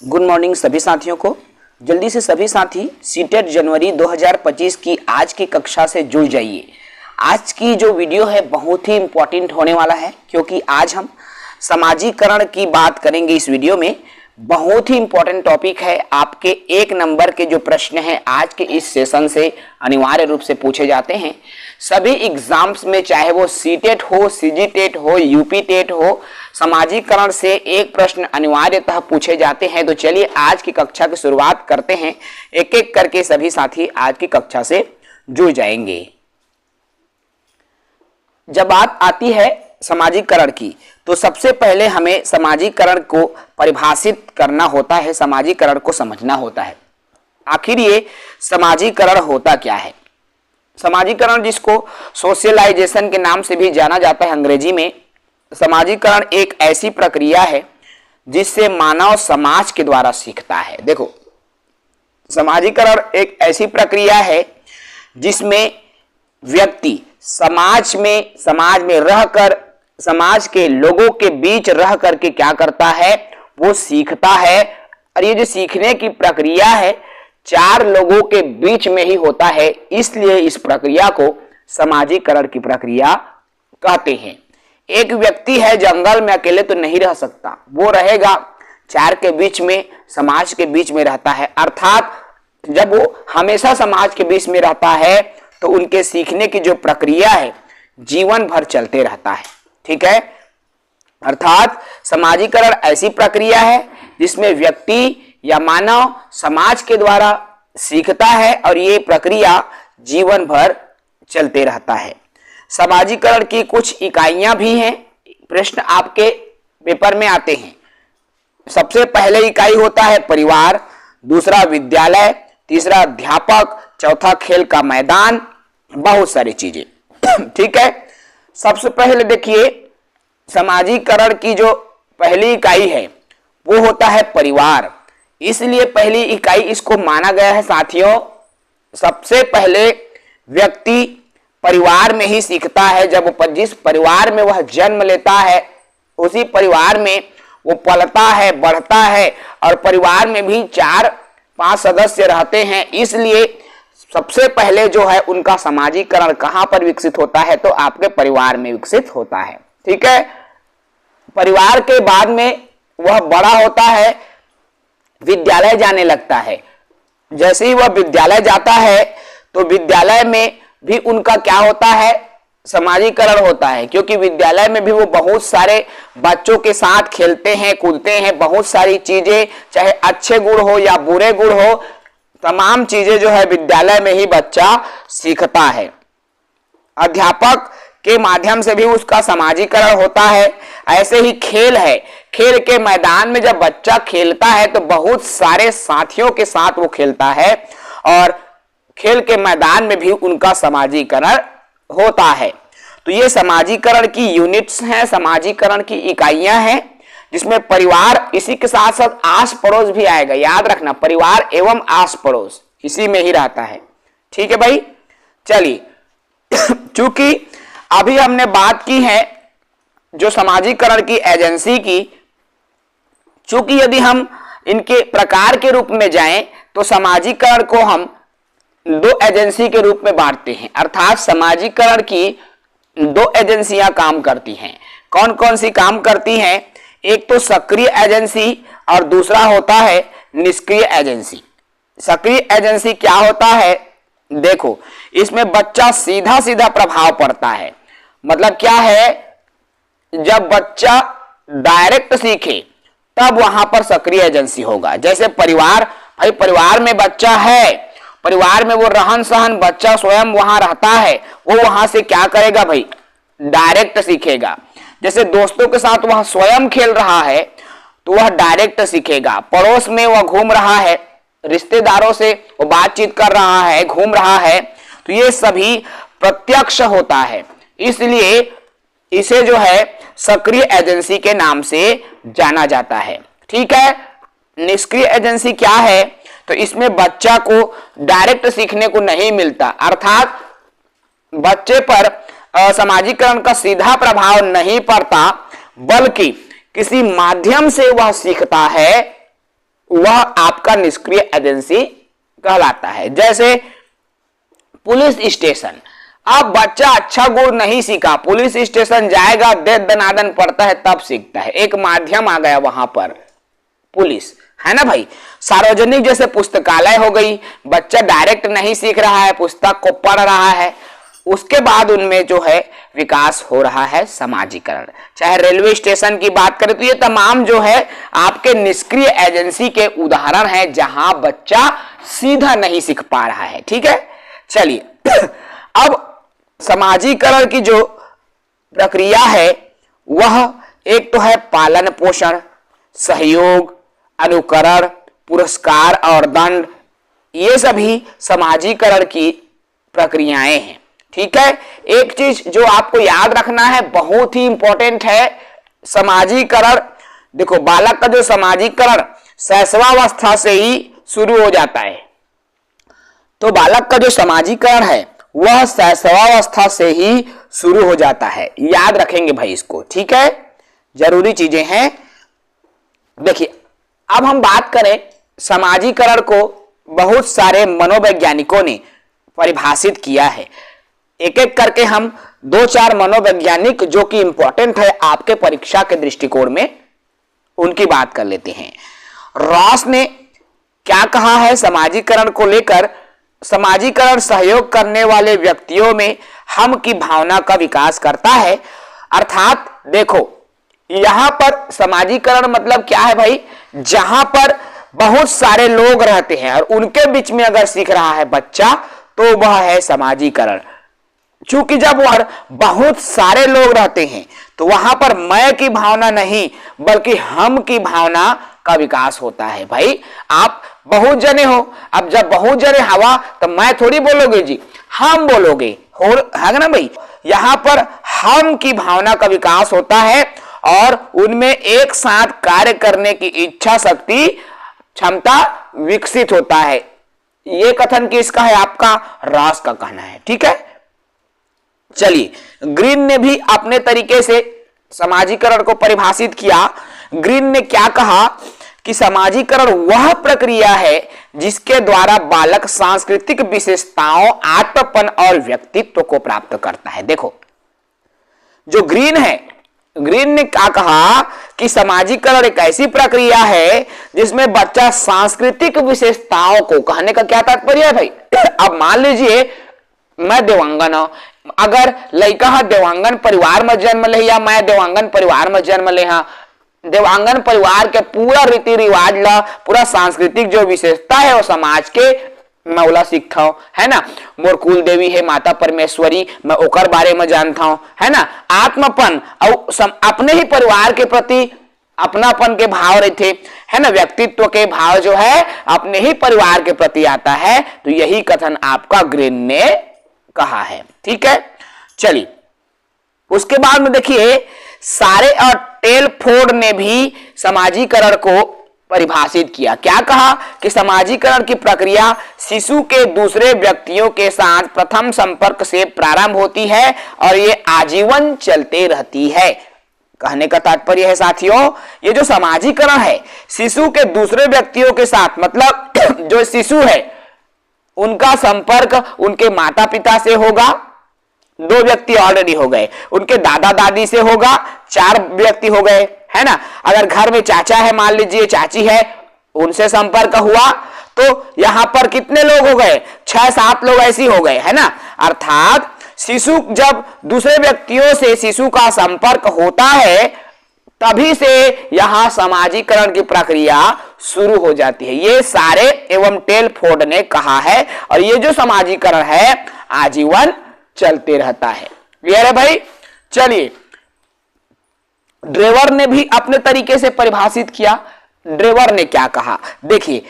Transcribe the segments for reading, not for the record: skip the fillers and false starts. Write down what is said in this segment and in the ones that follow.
Good morning सभी साथियों को। जल्दी से सभी साथी सीटेट जनवरी 2025 की आज की कक्षा से जुड़ जाइए। आज की जो वीडियो है बहुत ही इंपॉर्टेंट होने वाला है, क्योंकि आज हम समाजीकरण की बात करेंगे। इस वीडियो में बहुत ही इंपॉर्टेंट टॉपिक है। आपके 1 नंबर के जो प्रश्न हैं आज के इस सेशन से अनिवार्य रूप से पूछे जाते हैं। सभी एग्जाम्स में, चाहे वो सीटेट हो, सीजीटेट हो, यूपी टेट हो, समाजीकरण से एक प्रश्न अनिवार्यतः पूछे जाते हैं। तो चलिए आज की कक्षा की शुरुआत करते हैं। एक एक करके सभी साथी आज की कक्षा से जुड़ जाएंगे। जब बात आती है समाजीकरण की, तो सबसे पहले हमें समाजीकरण को परिभाषित करना होता है, समाजीकरण को समझना होता है। आखिर ये समाजीकरण होता क्या है? समाजीकरण, जिसको सोशलाइजेशन के नाम से भी जाना जाता है अंग्रेजी में, समाजीकरण एक ऐसी प्रक्रिया है जिससे मानव समाज के द्वारा सीखता है। देखो, समाजीकरण एक ऐसी प्रक्रिया है जिसमें व्यक्ति समाज में रहकर, समाज के लोगों के बीच रह करके क्या करता है, वो सीखता है। और ये जो सीखने की प्रक्रिया है 4 लोगों के बीच में ही होता है, इसलिए इस प्रक्रिया को समाजीकरण की प्रक्रिया कहते हैं। एक व्यक्ति है जंगल में, अकेले तो नहीं रह सकता, वो रहेगा 4 के बीच में, समाज के बीच में रहता है। अर्थात जब वो हमेशा समाज के बीच में रहता है तो उनके सीखने की जो प्रक्रिया है जीवन भर चलते रहता है। ठीक है, अर्थात समाजीकरण ऐसी प्रक्रिया है जिसमें व्यक्ति या मानव समाज के द्वारा सीखता है और ये प्रक्रिया जीवन भर चलते रहता है। समाजीकरण की कुछ इकाइयां भी हैं, प्रश्न आपके पेपर में आते हैं। सबसे पहले इकाई होता है परिवार, दूसरा विद्यालय, तीसरा अध्यापक, चौथा खेल का मैदान, बहुत सारी चीजें। ठीक है, सबसे पहले देखिए समाजीकरण की जो पहली इकाई है वो होता है परिवार। इसलिए पहली इकाई इसको माना गया है साथियों, सबसे पहले व्यक्ति परिवार में ही सीखता है। जब जिस परिवार में वह जन्म लेता है उसी परिवार में वो पलता है, बढ़ता है, और परिवार में भी 4-5 सदस्य रहते हैं। इसलिए सबसे पहले जो है उनका समाजीकरण कहां पर विकसित होता है, तो आपके परिवार में विकसित होता है। ठीक है, परिवार के बाद में वह बड़ा होता है, विद्यालय जाने लगता है। जैसे ही वह विद्यालय जाता है तो विद्यालय में भी उनका क्या होता है, समाजीकरण होता है, क्योंकि विद्यालय में भी वो बहुत सारे बच्चों के साथ खेलते हैं, कूदते हैं, बहुत सारी चीजें, चाहे अच्छे गुण हो या बुरे गुण हो, तमाम चीजें जो है विद्यालय में ही बच्चा सीखता है। अध्यापक के माध्यम से भी उसका समाजीकरण होता है। ऐसे ही खेल है, खेल के मैदान में जब बच्चा खेलता है तो बहुत सारे साथियों के साथ वो खेलता है और खेल के मैदान में भी उनका समाजीकरण होता है। तो ये समाजीकरण की यूनिट्स हैं, समाजीकरण की इकाइयां हैं, जिसमें परिवार, इसी के साथ साथ आस पड़ोस भी आएगा। याद रखना, परिवार एवं आस पड़ोस इसी में ही रहता है। ठीक है भाई, चलिए चूंकि अभी हमने बात की है जो समाजीकरण की एजेंसी की, चूंकि यदि हम इनके प्रकार के रूप में जाएं तो समाजीकरण को हम 2 एजेंसी के रूप में बांटते हैं। अर्थात समाजीकरण की 2 एजेंसियां काम करती हैं। कौन कौन सी काम करती हैं? एक तो सक्रिय एजेंसी और दूसरा होता है निष्क्रिय एजेंसी। सक्रिय एजेंसी क्या होता है? देखो, इसमें बच्चा सीधा प्रभाव पड़ता है। मतलब क्या है, जब बच्चा डायरेक्ट सीखे तब वहां पर सक्रिय एजेंसी होगा। जैसे परिवार, भाई परिवार में बच्चा है, परिवार में वो रहन सहन बच्चा स्वयं वहां रहता है, वो वहां से क्या करेगा भाई, डायरेक्ट सीखेगा। जैसे दोस्तों के साथ वह स्वयं खेल रहा है तो वह डायरेक्ट सीखेगा। पड़ोस में वह घूम रहा है, रिश्तेदारों से वो बातचीत कर रहा है, घूम रहा है, तो ये सभी प्रत्यक्ष होता है। इसलिए इसे जो है सक्रिय एजेंसी के नाम से जाना जाता है। ठीक है, निष्क्रिय एजेंसी क्या है? तो इसमें बच्चा को डायरेक्ट सीखने को नहीं मिलता, अर्थात बच्चे पर समाजीकरण का सीधा प्रभाव नहीं पड़ता, बल्कि किसी माध्यम से वह सीखता है वह आपका निष्क्रिय एजेंसी कहलाता है। जैसे पुलिस स्टेशन, अब बच्चा अच्छा गुण नहीं सीखा, पुलिस स्टेशन जाएगा, दे दनादन पड़ता है तब सीखता है, एक माध्यम आ गया वहां पर पुलिस, है ना भाई। सार्वजनिक जैसे पुस्तकालय हो गई, बच्चा डायरेक्ट नहीं सीख रहा है, पुस्तक को पढ़ रहा है, उसके बाद उनमें जो है विकास हो रहा है समाजीकरण। चाहे रेलवे स्टेशन की बात करें तो ये तमाम जो है आपके निष्क्रिय एजेंसी के उदाहरण हैं जहां बच्चा सीधा नहीं सीख पा रहा है। ठीक है, चलिए अब समाजीकरण की जो प्रक्रिया है वह एक तो है पालन पोषण, सहयोग, अनुकरण, पुरस्कार और दंड, ये सभी समाजीकरण की प्रक्रियाएं हैं। ठीक है, एक चीज जो आपको याद रखना है, बहुत ही इंपॉर्टेंट है, समाजीकरण। देखो बालक का जो समाजीकरण शैशवावस्था से ही शुरू हो जाता है, तो बालक का जो समाजीकरण है वह शैशवावस्था से ही शुरू हो जाता है, याद रखेंगे भाई इसको। ठीक है, जरूरी चीजें हैं। देखिए अब हम बात करें समाजीकरण को, बहुत सारे मनोवैज्ञानिकों ने परिभाषित किया है। एक एक करके हम दो चार मनोवैज्ञानिक जो कि इंपॉर्टेंट है आपके परीक्षा के दृष्टिकोण में, उनकी बात कर लेते हैं। रॉस ने क्या कहा है समाजीकरण को लेकर? समाजीकरण सहयोग करने वाले व्यक्तियों में हम की भावना का विकास करता है। अर्थात देखो यहां पर समाजीकरण मतलब क्या है भाई, जहां पर बहुत सारे लोग रहते हैं और उनके बीच में अगर सीख रहा है बच्चा तो वह है समाजीकरण। चूंकि जब वह बहुत सारे लोग रहते हैं तो वहां पर मैं की भावना नहीं बल्कि हम की भावना का विकास होता है। भाई आप बहुत जने हो, अब जब बहुत जने हवा तो मैं थोड़ी बोलोगे जी, हम बोलोगे, है ना भाई। यहां पर हम की भावना का विकास होता है और उनमें एक साथ कार्य करने की इच्छा शक्ति क्षमता विकसित होता है। यह कथन किसका है? आपका रॉस का कहना है। ठीक है, चलिए ग्रीन ने भी अपने तरीके से समाजीकरण को परिभाषित किया। ग्रीन ने क्या कहा कि समाजीकरण वह प्रक्रिया है जिसके द्वारा बालक सांस्कृतिक विशेषताओं, आत्मपन और व्यक्तित्व को प्राप्त करता है। देखो जो ग्रीन है, ग्रीन ने क्या कहा कि समाजीकरण एक ऐसी प्रक्रिया है जिसमें बच्चा सांस्कृतिक विशेषताओं को, कहने का क्या तात्पर्य है भाई, अब मान लीजिए मैं देवांगन हूं, अगर लड़का देवांगन परिवार में जन्म ले या मैं देवांगन परिवार में जन्म ले, देवांगन परिवार के पूरा रीति रिवाज ला, पूरा सांस्कृतिक जो विशेषता है वो समाज के मौला सीखता हूं, है ना। मोर कुल देवी है माता परमेश्वरी, मैं ओकर बारे में जानता हूं, है ना। आत्मपन और अपने ही परिवार के प्रति अपनापन के भाव रहते, है ना। व्यक्तित्व के भाव जो है अपने ही परिवार के प्रति आता है। तो यही कथन आपका ग्रीन ने कहा है। ठीक है, चलिए उसके बाद में देखिए सारे और टेलफोर्ड ने भी समाजीकरण को परिभाषित किया। क्या कहा कि समाजीकरण की प्रक्रिया शिशु के दूसरे व्यक्तियों के साथ प्रथम संपर्क से प्रारंभ होती है और ये आजीवन चलते रहती है। कहने का तात्पर्य है साथियों, ये जो समाजीकरण है शिशु के दूसरे व्यक्तियों के साथ, मतलब जो शिशु है उनका संपर्क उनके माता पिता से होगा, 2 व्यक्ति ऑलरेडी हो गए, उनके दादा दादी से होगा, 4 व्यक्ति हो गए, है ना। अगर घर में चाचा है, मान लीजिए चाची है, उनसे संपर्क हुआ तो यहां पर कितने लोग हो गए? 6-7 लोग ऐसे हो गए, है ना। अर्थात शिशु जब दूसरे व्यक्तियों से शिशु का संपर्क होता है तभी से यहां समाजीकरण की प्रक्रिया शुरू हो जाती है। ये सारे एवं टेलफोर्ड ने कहा है और ये जो समाजीकरण है आजीवन चलते रहता है। क्लियर है भाई। चलिए ड्रेवर ने भी अपने तरीके से परिभाषित किया। ड्रेवर ने क्या कहा? देखिए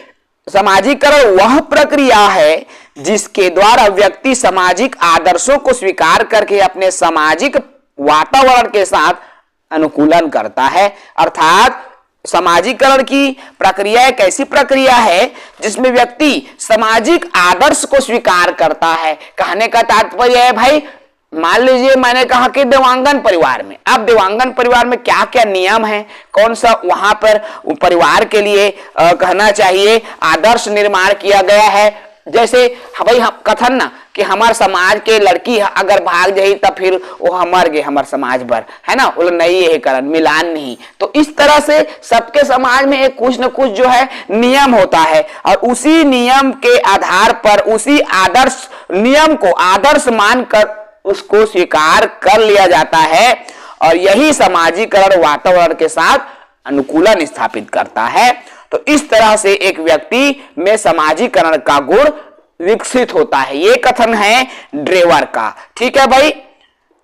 समाजीकरण वह प्रक्रिया है जिसके द्वारा व्यक्ति सामाजिक आदर्शों को स्वीकार करके अपने सामाजिक वातावरण के साथ अनुकूलन करता है। अर्थात समाजीकरण की प्रक्रिया एक ऐसी प्रक्रिया है जिसमें व्यक्ति सामाजिक आदर्श को स्वीकार करता है। कहने का तात्पर्य है भाई मान लीजिए मैंने कहा कि देवांगन परिवार में, अब देवांगन परिवार में क्या क्या नियम है, कौन सा वहां पर परिवार के लिए कहना चाहिए आदर्श निर्माण किया गया है। जैसे भाई हम कथन ना कि हमार समाज के लड़की अगर भाग जाई तब फिर वो हमर गे हमार समाज पर, है ना, वो नहीं है कारण मिलान नहीं। तो इस तरह से सबके समाज में एक कुछ न कुछ जो है नियम होता है और उसी नियम के आधार पर उसी आदर्श नियम को आदर्श मानकर उसको स्वीकार कर लिया जाता है और यही सामाजिकरण वातावरण के साथ अनुकूलन स्थापित करता है। तो इस तरह से एक व्यक्ति में सामाजिकरण का गुण विकसित होता है। ये कथन है ड्रेवर का। ठीक है भाई,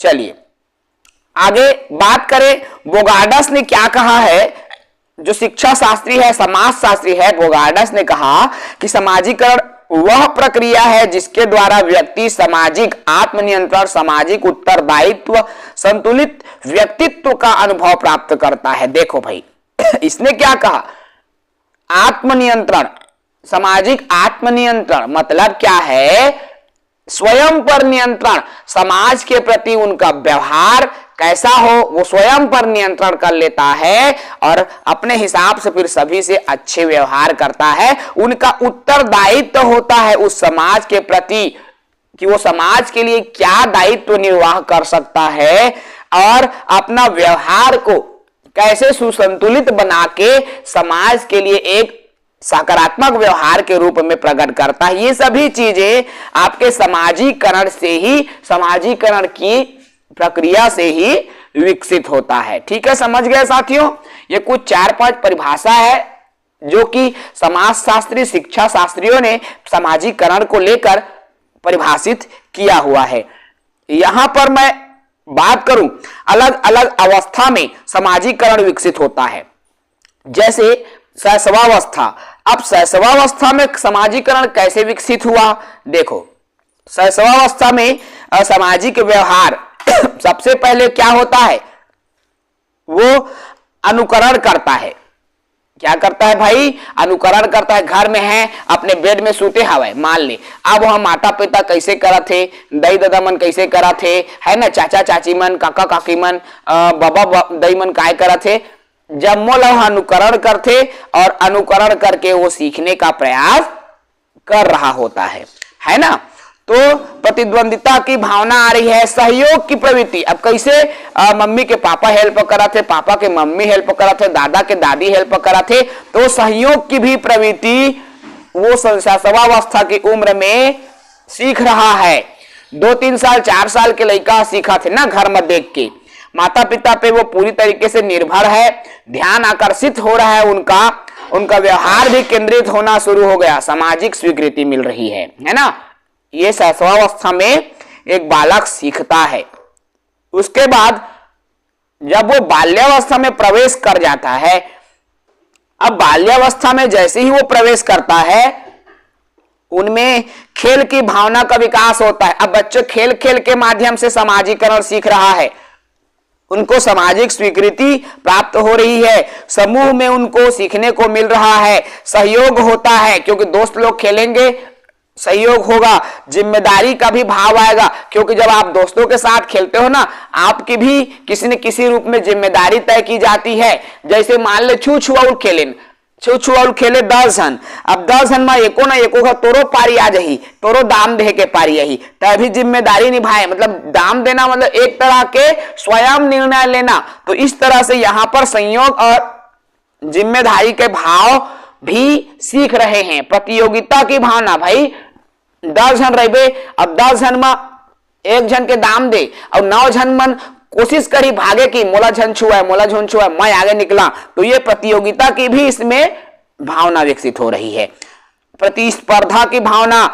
चलिए आगे बात करें। बोगार्डस ने क्या कहा है, जो शिक्षा शास्त्री है, समाज शास्त्री है, बोगार्डस ने कहा कि सामाजिकरण वह प्रक्रिया है जिसके द्वारा व्यक्ति सामाजिक आत्मनियंत्रण, सामाजिक उत्तरदायित्व, संतुलित व्यक्तित्व का अनुभव प्राप्त करता है। देखो भाई इसने क्या कहा, आत्मनियंत्रण, सामाजिक आत्मनियंत्रण मतलब क्या है, स्वयं पर नियंत्रण, समाज के प्रति उनका व्यवहार कैसा हो वो स्वयं पर नियंत्रण कर लेता है और अपने हिसाब से फिर सभी से अच्छे व्यवहार करता है। उनका उत्तरदायित्व होता है उस समाज के प्रति कि वो समाज के लिए क्या दायित्व निर्वाह कर सकता है और अपना व्यवहार को कैसे सुसंतुलित बना के समाज के लिए एक सकारात्मक व्यवहार के रूप में प्रकट करता है। ये सभी चीजें आपके समाजीकरण से ही, समाजीकरण की प्रक्रिया से ही विकसित होता है। ठीक है, समझ गए साथियों। ये कुछ 4-5 परिभाषा है जो कि समाजशास्त्री, शिक्षा शास्त्रियों ने समाजीकरण को लेकर परिभाषित किया हुआ है। यहां पर मैं बात करूं, अलग अलग अवस्था में समाजीकरण विकसित होता है। जैसे शैशवावस्था, अब शैशवावस्था में समाजीकरण कैसे विकसित हुआ, देखो शैशवावस्था में सामाजिक व्यवहार सबसे पहले क्या होता है, वो अनुकरण करता है। क्या करता है भाई, अनुकरण करता है। घर में है, अपने बेड में सूते हवे, मान ले अब वह माता पिता कैसे करा थे, दाई दादा मन कैसे करा थे, है ना, चाचा चाची मन, काका काकी मन, बाबा दाई मन काय करा थे, जब मोल अनुकरण करते और अनुकरण करके वो सीखने का प्रयास कर रहा होता है ना। तो प्रतिद्वंदिता की भावना आ रही है, सहयोग की प्रवृत्ति। अब कैसे मम्मी के पापा हेल्प करा थे, पापा के मम्मी हेल्प करा थे, दादा के दादी हेल्प करा थे, तो सहयोग की भी प्रवृत्ति वो शैशवावस्था की उम्र में सीख रहा है। 2-3 साल 4 साल के लड़का सीखा थे ना घर में देख के, माता पिता पे वो पूरी तरीके से निर्भर है, ध्यान आकर्षित हो रहा है, उनका व्यवहार भी केंद्रित होना शुरू हो गया, सामाजिक स्वीकृति मिल रही है ना। ये शैशवावस्था में एक बालक सीखता है। उसके बाद जब वो बाल्यावस्था में प्रवेश कर जाता है, अब बाल्यावस्था में जैसे ही वो प्रवेश करता है उनमें खेल की भावना का विकास होता है। अब बच्चे खेल खेल के माध्यम से समाजीकरण सीख रहा है, उनको सामाजिक स्वीकृति प्राप्त हो रही है, समूह में उनको सीखने को मिल रहा है, सहयोग होता है क्योंकि दोस्त लोग खेलेंगे, सहयोग होगा, जिम्मेदारी का भी भाव आएगा क्योंकि जब आप दोस्तों के साथ खेलते हो ना, आपकी भी किसी न किसी रूप में जिम्मेदारी तय की जाती है। जैसे मान ले छुआउल खेले 10 जन, अब 10 जन में एको ना एको का तोरो पारी आ जाही, तोरो दाम दे के पारी आई, तभी जिम्मेदारी निभाए, मतलब दाम देना मतलब एक तरह के स्वयं निर्णय लेना। तो इस तरह से यहाँ पर संयोग और जिम्मेदारी के भाव भी सीख रहे हैं। प्रतियोगिता की भावना, भाई 10 जन रहे, अब 10 जन में 1 जन के दाम दे और 9 जन मन कोशिश करी भागे की मोला झन छुआ, मैं आगे निकला, तो ये प्रतियोगिता की भी इसमें भावना विकसित हो रही है। प्रतिस्पर्धा की भावना,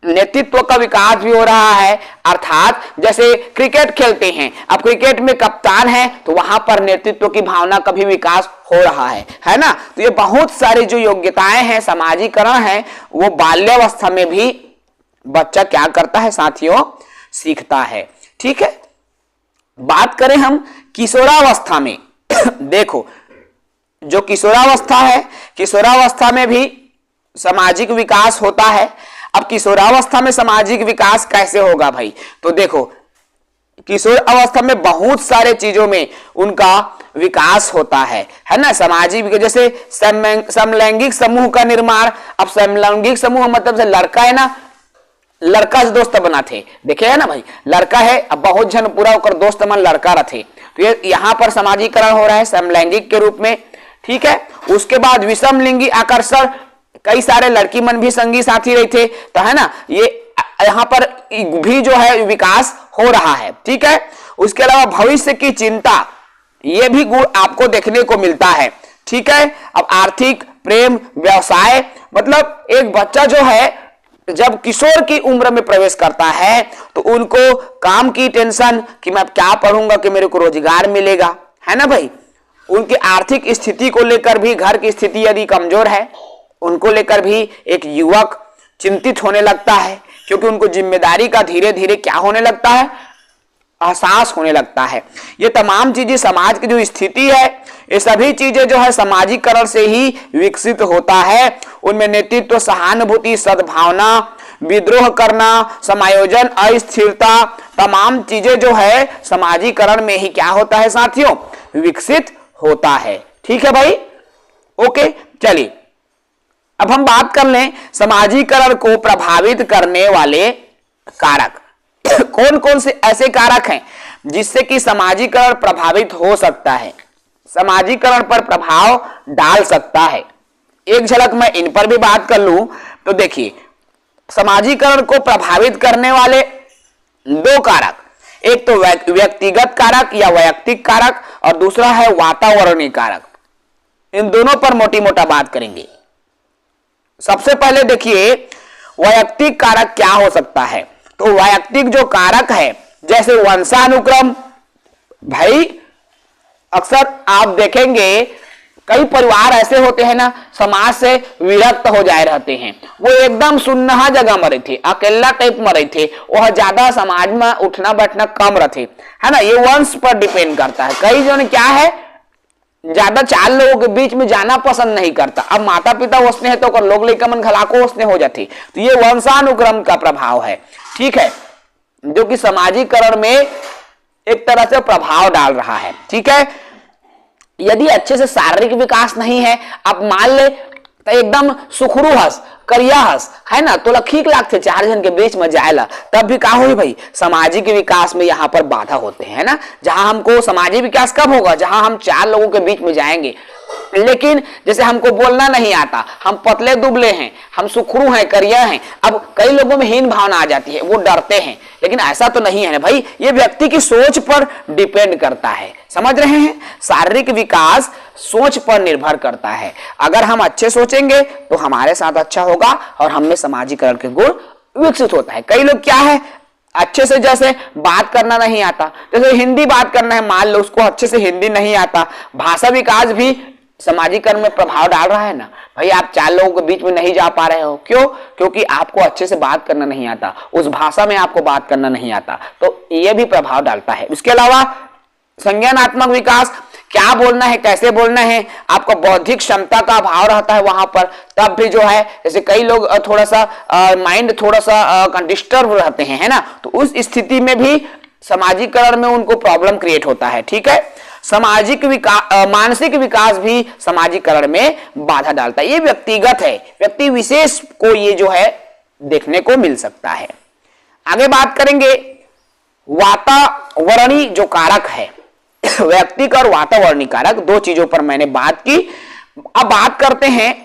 नेतृत्व का विकास भी हो रहा है। अर्थात जैसे क्रिकेट खेलते हैं, अब क्रिकेट में कप्तान है तो वहां पर नेतृत्व की भावना का भी विकास हो रहा है ना। तो ये बहुत सारी जो योग्यताएं हैं, समाजीकरण है, वो बाल्यावस्था में भी बच्चा क्या करता है साथियों, सीखता है। ठीक है, बात करें हम किशोरावस्था में देखो जो किशोरावस्था है, किशोरावस्था में भी सामाजिक विकास होता है। अब किशोरावस्था में सामाजिक विकास कैसे होगा भाई, तो देखो किशोर अवस्था में बहुत सारे चीजों में उनका विकास होता है ना। सामाजिक जैसे समलैंगिक समूह का निर्माण। अब समलैंगिक समूह मतलब से लड़का है ना, लड़का से दोस्त बना थे, देखे है ना भाई, लड़का है अब बहुत जन पूरा होकर दोस्त मन लड़का रहे, तो ये यहाँ पर समाजीकरण हो रहा है समलैंगिक के रूप में, ठीक है। उसके बाद विषम लिंगी आकर्षण, कई सारे लड़की मन भी संगी साथी रहे थे, तो है ना, ये यहाँ पर भी जो है विकास हो रहा है, ठीक है। उसके अलावा भविष्य की चिंता, ये भी गुण आपको देखने को मिलता है, ठीक है। अब आर्थिक, प्रेम, व्यवसाय, मतलब एक बच्चा जो है जब किशोर की उम्र में प्रवेश करता है तो उनको काम की टेंशन कि मैं क्या पढ़ूंगा कि मेरे को रोजगार मिलेगा, है ना भाई। उनकी आर्थिक स्थिति को लेकर भी, घर की स्थिति यदि कमजोर है उनको लेकर भी एक युवक चिंतित होने लगता है, क्योंकि उनको जिम्मेदारी का धीरे धीरे क्या होने लगता है, एहसास होने लगता है। ये तमाम चीजें समाज की जो स्थिति है, ये सभी चीजें जो है सामाजिकरण से ही विकसित होता है। उनमें नेतृत्व, सहानुभूति, सद्भावना, विद्रोह करना, समायोजन, अस्थिरता, तमाम चीजें जो है सामाजिकरण में ही क्या होता है साथियों, विकसित होता है, ठीक है भाई। ओके, चलिए अब हम बात कर लें सामाजिकरण को प्रभावित करने वाले कारक। कौन कौन से ऐसे कारक हैं जिससे कि सामाजिकरण प्रभावित हो सकता है, सामाजिकरण पर प्रभाव डाल सकता है। एक झलक मैं इन पर भी बात कर लूं तो देखिए, सामाजिकरण को प्रभावित करने वाले दो कारक, एक तो व्यक्तिगत कारक या वैयक्तिक कारक और दूसरा है वातावरणीय कारक। इन दोनों पर मोटी मोटा बात करेंगे। सबसे पहले देखिए वैयक्तिक कारक क्या हो सकता है। तो वैयक्तिक जो कारक है जैसे वंशानुक्रम, भाई अक्सर आप देखेंगे कई परिवार ऐसे होते हैं ना, समाज से विरक्त हो जाए रहते हैं, वो एकदम सुनहा जगह में रहते, अकेला टाइप में रहते, वह ज्यादा समाज में उठना बैठना कम रहते, है ना। ये वंश पर डिपेंड करता है। कई जन क्या है, ज्यादा चार लोगों के बीच में जाना पसंद नहीं करता। अब माता पिता वसने है तो लोग लेकर मन घलाको वसने हो जाती, तो ये वंशानुक्रम का प्रभाव है, ठीक है, जो कि सामाजिकरण में एक तरह से प्रभाव डाल रहा है, ठीक है। यदि अच्छे से शारीरिक विकास नहीं है, आप मान ले तो एकदम सुखरू हस करिया हस, है ना, तो ठीक लागते चार जन के बीच में जाएला, तब भी क्या हो भाई, सामाजिक विकास में यहाँ पर बाधा होते हैं ना। जहां हमको सामाजिक विकास कब होगा, जहां हम चार लोगों के बीच में जाएंगे। लेकिन जैसे हमको बोलना नहीं आता, हम पतले दुबले हैं, हम सुखरू हैं, करिया हैं, अब कई लोगों में हीन भावना आ जाती है, वो डरते हैं। लेकिन ऐसा तो नहीं है ना भाई, ये व्यक्ति की सोच पर डिपेंड करता है, समझ रहे हैं। शारीरिक विकास सोच पर निर्भर करता है। अगर हम अच्छे सोचेंगे तो हमारे साथ अच्छा होगा और हम में सामाजिकरण के गुण विकसित होता है। कई लोग क्या है, अच्छे से जैसे बात करना नहीं आता, जैसे हिंदी बात करना है, मान लो उसको अच्छे से हिंदी नहीं आता, भाषा विकास भी सामाजिकरण में प्रभाव डाल रहा है ना भाई। आप चार लोगों के बीच में नहीं जा पा रहे हो, क्यों, क्योंकि आपको अच्छे से बात करना नहीं आता, उस भाषा में आपको बात करना नहीं आता, तो यह भी प्रभाव डालता है। उसके अलावा संज्ञानात्मक विकास, क्या बोलना है, कैसे बोलना है, आपका बौद्धिक क्षमता का अभाव रहता है वहां पर, तब भी जो है जैसे कई लोग थोड़ा सा माइंड थोड़ा सा डिस्टर्ब रहते हैं, है ना, तो उस स्थिति में भी सामाजिकरण में उनको प्रॉब्लम क्रिएट होता है, ठीक है। सामाजिक विकास, मानसिक विकास भी सामाजिकरण में बाधा डालता है। ये व्यक्तिगत है, व्यक्ति विशेष को ये जो है देखने को मिल सकता है। आगे बात करेंगे वातावरणीय जो कारक है, व्यक्तिगत और वातावरणीय कारक, दो चीजों पर मैंने बात की। अब बात करते हैं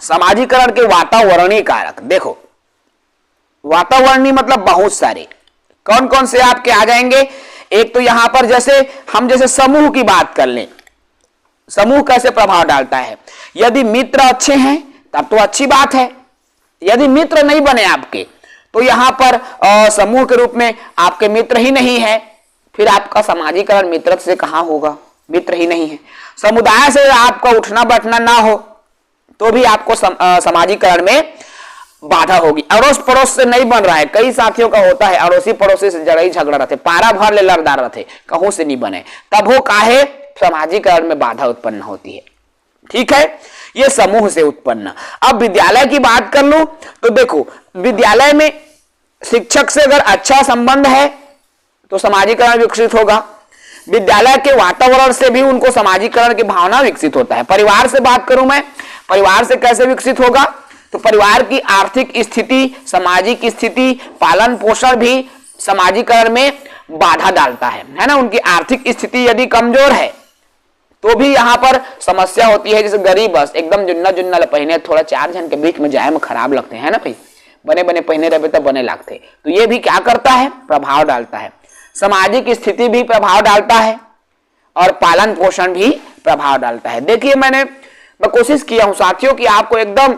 सामाजिकरण के वातावरणीय कारक। देखो वातावरणीय मतलब बहुत सारे, कौन कौन से आपके आ जाएंगे। एक तो यहां पर जैसे हम जैसे समूह की बात कर लें, समूह कैसे प्रभाव डालता है। यदि मित्र अच्छे हैं तब तो अच्छी बात है, यदि मित्र नहीं बने आपके तो यहां पर समूह के रूप में आपके मित्र ही नहीं है, फिर आपका सामाजिकरण मित्र से कहां होगा, मित्र ही नहीं है। समुदाय से आपका उठना बैठना ना हो तो भी आपको सामाजिकरण में बाधा होगी। अड़ोस पड़ोस से नहीं बन रहा है, कई साथियों का होता है अड़ोसी पड़ोसी से जड़ई झगड़ा रहते, पारा भर ले लड़दार रहते, कहूं से नहीं बने, तब वो काहे सामाजिकरण में बाधा उत्पन्न होती है, ठीक है। ये समूह से उत्पन्न। अब विद्यालय की बात कर लूं तो देखो विद्यालय में शिक्षक से अगर अच्छा संबंध है तो सामाजिकरण विकसित होगा। विद्यालय के वातावरण से भी उनको सामाजिकरण की भावना विकसित होता है। परिवार से बात करूं मैं, परिवार से कैसे विकसित होगा, तो परिवार की आर्थिक स्थिति, सामाजिक स्थिति, पालन पोषण भी सामाजिकरण में बाधा डालता है ना। उनकी आर्थिक स्थिति यदि कमजोर है तो भी यहाँ पर समस्या होती है। जैसे गरीब बस एकदम जुन्ना जुन्ना पहने, थोड़ा 4 जन के बीच में जाए में खराब लगते हैं ना भाई, बने बने पहने रहे तो बने लगते, तो ये भी क्या करता है, प्रभाव डालता है। सामाजिक स्थिति भी प्रभाव डालता है और पालन पोषण भी प्रभाव डालता है। देखिए मैं कोशिश किया हूं साथियों कि आपको एकदम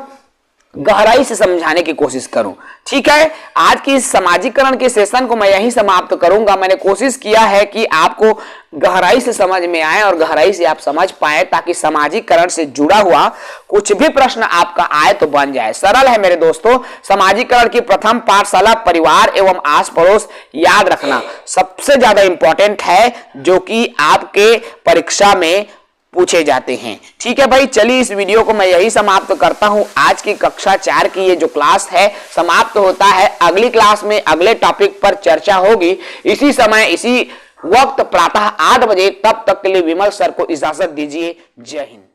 गहराई से समझाने की कोशिश करूं। ठीक है, आज की इस सामाजिकरण के सेशन को मैं यहीं समाप्त करूंगा। मैंने कोशिश किया है कि आपको गहराई से समझ में आए और गहराई से आप समझ पाए, ताकि सामाजिकरण से जुड़ा हुआ कुछ भी प्रश्न आपका आए तो बन जाए। सरल है मेरे दोस्तों। सामाजिकरण की प्रथम पाठशाला परिवार एवं आस पड़ोस याद रखना सबसे ज्यादा इंपॉर्टेंट है, जो कि आपके परीक्षा में पूछे जाते हैं। ठीक है भाई, चलिए इस वीडियो को मैं यही समाप्त करता हूं। आज की कक्षा 4 की ये जो क्लास है समाप्त होता है। अगली क्लास में अगले टॉपिक पर चर्चा होगी, इसी समय इसी वक्त प्रातः 8 बजे। तब तक के लिए विमल सर को इजाजत दीजिए। जय हिंद।